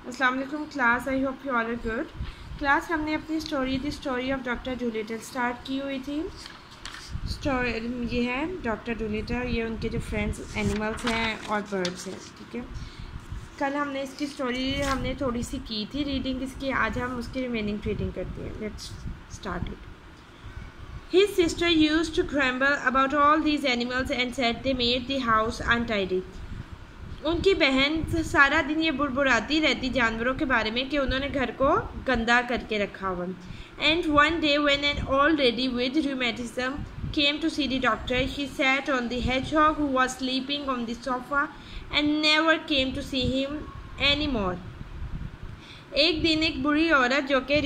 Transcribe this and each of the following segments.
अस्सलाम वालेकुम class, I hope you all are good. Class हमने अपनी story of doctor Dolittle start की हुई थी। ये है डॉक्टर डूलिटल, ये उनके जो फ्रेंड्स एनिमल्स हैं और बर्ड्स हैं, ठीक है। कल हमने इसकी स्टोरी थोड़ी सी की थी रीडिंग इसकी, आज हम उसकी रिमेनिंग रीडिंग करते हैं। Let's start it. His sister used to grumble about all these animals and said they made the house untidy. उनकी बहन सारा दिन ये बुड़बुड़ाती रहती जानवरों के बारे में कि उन्होंने घर को गंदा करके रखा हुआ। And one day when an old lady with rheumatism came to see the doctor, she sat on the hedgehog who was sleeping on the sofa and never came to see him anymore. एक दिन एक बूढ़ी औरत जो कि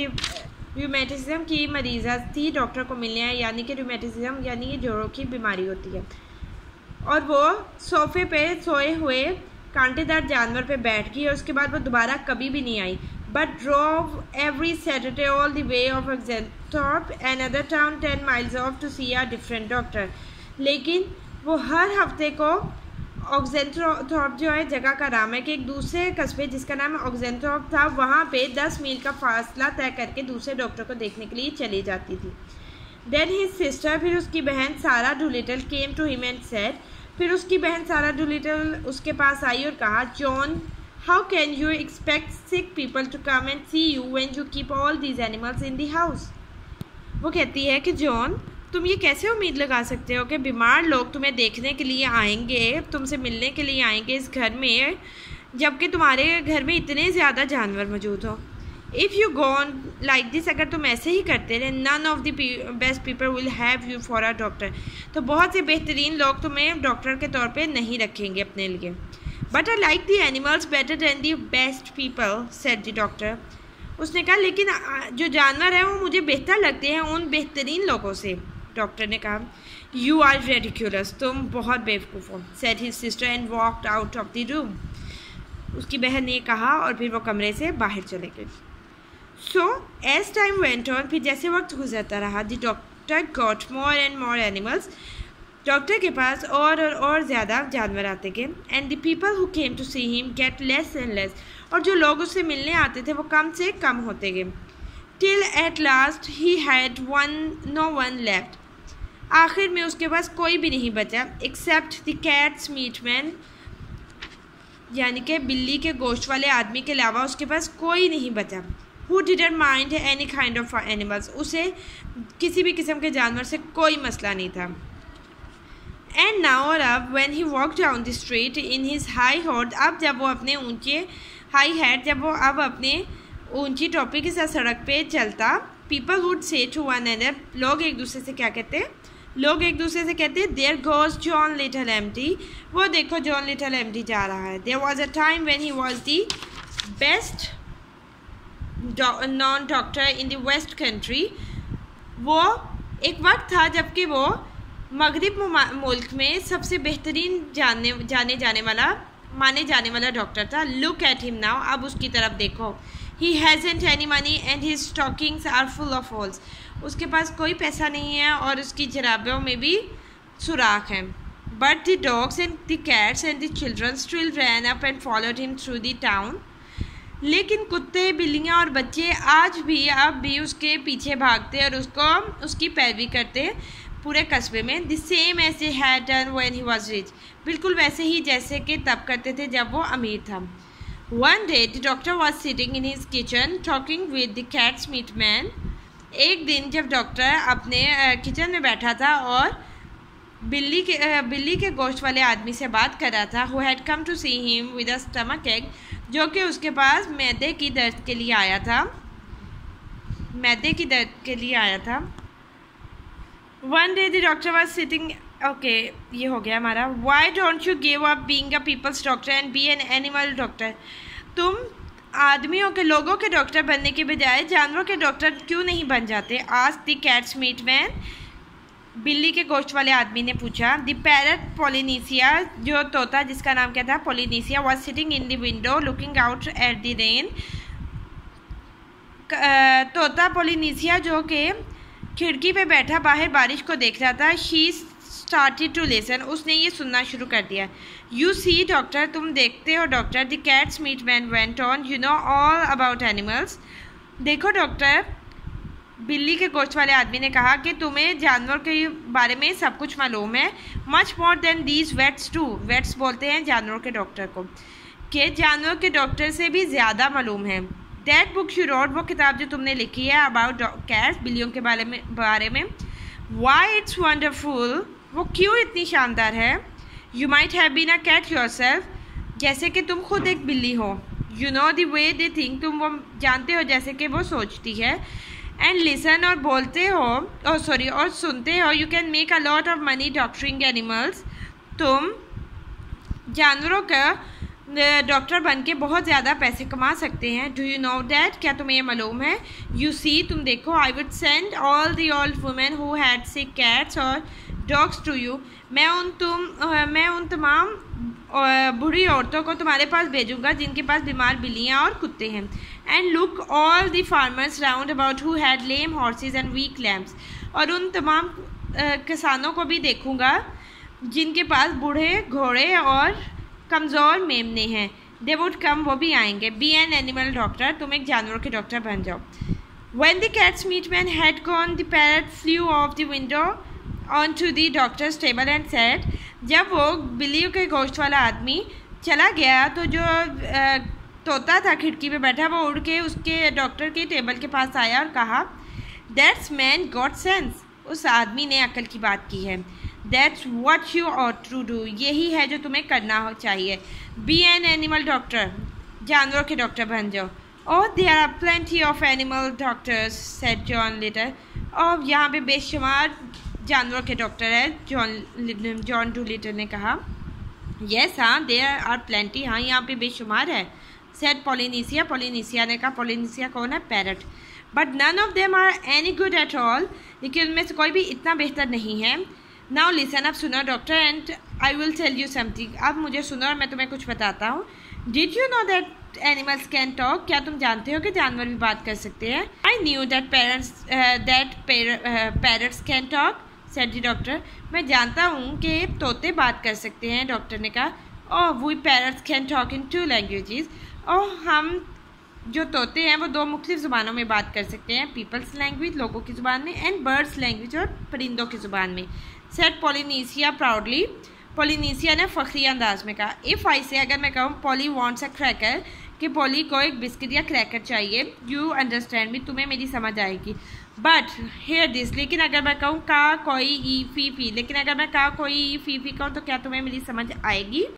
rheumatism की मरीज़ा थी doctor को मिलने आई, यानी कि रूमेटिज्म यानी कि जोड़ों की बीमारी होती है, और वो सोफे पे सोए हुए कांटेदार जानवर पे बैठ गई और उसके बाद वो दोबारा कभी भी नहीं आई। But drove every Saturday all the way of Oxenthorpe another town 10 miles off to see a different doctor. लेकिन वो हर हफ्ते को ऑक्जेंथॉर्प जो है जगह का नाम है कि एक दूसरे कस्बे जिसका नाम ऑक्जेंथॉर्प था, वहाँ पे 10 मील का फासला तय करके दूसरे डॉक्टर को देखने के लिए चली जाती थी। देन हिज सिस्टर, फिर उसकी बहन Sarah Dolittle came to him and said, फिर उसकी बहन सारा डूलिटल उसके पास आई और कहा, John how can you expect sick people to come and see you when you keep all these animals in the house. वो कहती है कि जॉन, तुम ये कैसे उम्मीद लगा सकते हो कि बीमार लोग तुम्हें देखने के लिए आएंगे, तुमसे मिलने के लिए आएंगे इस घर में, जबकि तुम्हारे घर में इतने ज़्यादा जानवर मौजूद हो। If you go on like this, अगर तुम ऐसे ही करते रहे, none of the best people will have you for a doctor, तो बहुत से बेहतरीन लोग तुम्हें डॉक्टर के तौर पे नहीं रखेंगे अपने लिए। But I like the animals better than the best people said the doctor. उसने कहा, लेकिन जो जानवर हैं वो मुझे बेहतर लगते हैं उन बेहतरीन लोगों से। डॉक्टर ने कहा, यू आर रेडिक्यूलस, तुम बहुत बेवकूफ़ हो, said his sister and walked out of the room. उसकी बहन ने कहा और फिर वो कमरे से बाहर चले गए। So as time went on, फिर जैसे वक्त गुजरता रहा, the doctor got more and more animals, doctor के पास और ज़्यादा जानवर आते गए। And the people who came to see him get less and less, और जो लोग उससे मिलने आते थे वो कम से कम होते गए। Till at last he had no one left, आखिर में उसके पास कोई भी नहीं बचा except the cat's meat man, यानी कि बिल्ली के गोश्त वाले आदमी के अलावा उसके पास कोई नहीं बचा। Who didn't mind any kind of animals, उसे किसी भी किस्म के जानवर से कोई मसला नहीं था। एंड नाउ, और अब, when he walk down the street in his high hard, अब जब वो अपने ऊंचे हाई हैट, जब वो अब अपने ऊंची टोपी के साथ सड़क पे चलता, people would say to one another, लोग एक दूसरे से क्या कहते हैं, लोग एक दूसरे से कहते हैं, there goes John little empty, वो देखो जॉन लिटिल एम्प्टी जा रहा है। There was a time when he was the best known doctor in the West Country, वो एक वक्त था जबकि वो मगरिब मुल्क में सबसे बेहतरीन माने जाने वाला डॉक्टर था। लुक एट हिम नाउ, अब उसकी तरफ देखो। He hasn't any money and his stockings are full of holes, उसके पास कोई पैसा नहीं है और उसकी जराबों में भी सुराख हैं। But the dogs and the cats and the children still ran up and followed him through the town, लेकिन कुत्ते, बिल्लियाँ और बच्चे आज भी अब भी उसके पीछे भागते और उसकी पैरवी करते पूरे कस्बे में। The same as they had done when he was rich, बिल्कुल वैसे ही जैसे कि तब करते थे जब वो अमीर था। One day the doctor was sitting in his kitchen talking with the cat's meat man, एक दिन जब डॉक्टर अपने किचन में बैठा था और बिल्ली के गोश्त वाले आदमी से बात कर रहा था, who had come to see him with a stomach ache, जो कि उसके पास मैदे की दर्द के लिए आया था। One day the doctor was sitting, okay ये हो गया हमारा। Why don't you give up being a people's doctor and be an animal doctor, तुम आदमियों के, लोगों के डॉक्टर बनने के बजाय जानवरों के डॉक्टर क्यों नहीं बन जाते? आज द कैट्स मीट मैन, बिल्ली के गोश्त वाले आदमी ने पूछा। द पैरट पोलिनेशिया, जो तोता जिसका नाम क्या था Polynesia, was sitting in the window looking out at the rain, तोता पोलिनेशिया जो कि खिड़की पे बैठा बाहर बारिश को देख रहा था। She started to listen. उसने ये सुनना शुरू कर दिया. You see डॉक्टर, तुम देखते हो doctor. The cat's meat man went on. You know all about animals. देखो डॉक्टर, बिल्ली के गोश्त वाले आदमी ने कहा कि तुम्हें जानवर के बारे में सब कुछ मालूम है. Much more than these vets too. Vets बोलते हैं जानवरों के डॉक्टर को, कि जानवरों के डॉक्टर से भी ज़्यादा मालूम है. दैट बुक यू रोड, वो किताब जो तुमने लिखी है अबाउट कैट्स, बिल्लियों के बारे में. वाई इट्स वंडरफुल, वो क्यों इतनी शानदार है. You might have been a cat yourself, जैसे कि तुम खुद एक बिल्ली हो. You know the way they think, तुम वो जानते हो जैसे कि वो सोचती है. एंड लिसन, और बोलते हो, और सुनते हो. You can make a lot of money doctoring animals, तुम जानवरों का डॉक्टर बन के बहुत ज़्यादा पैसे कमा सकते हैं. डू यू नो डैट, क्या तुम्हें ये मालूम है. यू सी, तुम देखो. I would send all the old women who had sick cats और डॉग्स टू यू, मैं उन तमाम बूढ़ी औरतों को तुम्हारे पास भेजूंगा जिनके पास बीमार बिल्लियाँ और कुत्ते हैं. And look all the farmers round about who had lame horses and weak lambs, और उन तमाम किसानों को भी देखूंगा जिनके पास बूढ़े घोड़े और कमज़ोर मेमने हैं. दे वुड कम, वो भी आएंगे. बी एन एनिमल डॉक्टर, तुम एक जानवरों के डॉक्टर बन जाओ. When the cat's meat man had gone, the parrot flew off the window onto the doctor's table and said, जब वो बिल्लियों के गोश्त वाला आदमी चला गया तो जो तोता था खिड़की पे बैठा, वो उड़ के उसके डॉक्टर के टेबल के पास आया और कहा, That's man got sense, उस आदमी ने अक्ल की बात की है. That's what you ought to do, यही है जो तुम्हें करना चाहिए. Be an animal doctor, जानवरों के डॉक्टर बन जाओ. Oh, there are plenty of animal doctors, said John Little. और यहाँ पे बेशुमार जानवरों के डॉक्टर है, जॉन डूलिटल ने कहा. Yes, हाँ, there are plenty, हाँ यहाँ पे बेशुमार है. Said Polynesia, पोलिनेशिया ने कहा. पोलिनेशिया कौन है, parrot. But none of them are any good at all, लेकिन उनमें से कोई भी इतना बेहतर नहीं है. Now listen, अब सुनो doctor, and I will tell you something. अब मुझे सुनो और मैं तुम्हें कुछ बताता हूँ. Did you know that animals can talk? क्या तुम जानते हो कि जानवर भी बात कर सकते हैं. I knew that parrots can talk, said the doctor. मैं जानता हूँ कि तोते बात कर सकते हैं, डॉक्टर ने कहा. Oh, we parrots can talk in 2 languages. Oh, हम जो तोते हैं वो 2 मुख्तलिफ ज़ुबानों में बात कर सकते हैं. पीपल्स लैंग्वेज, लोगों की ज़ुबान में, एंड बर्ड्स लैंग्वेज, और परिंदों की ज़ुबान में. सेट पोलिनेशिया प्राउडली, पोलिनेशिया ने फ़ख्री अंदाज में कहा. इफ़ आई से, अगर मैं कहूँ पॉली वांट्स अ क्रैकर, कि पॉली को एक बिस्किट या क्रैकर चाहिए. यू अंडरस्टैंड मी, तुम्हें मेरी समझ आएगी. बट हेयर दिस, लेकिन अगर मैं कहूँ का कोई ई फी फी, लेकिन अगर मैं का कोई ई फी फी कहूँ तो क्या तुम्हें मेरी समझ आएगी.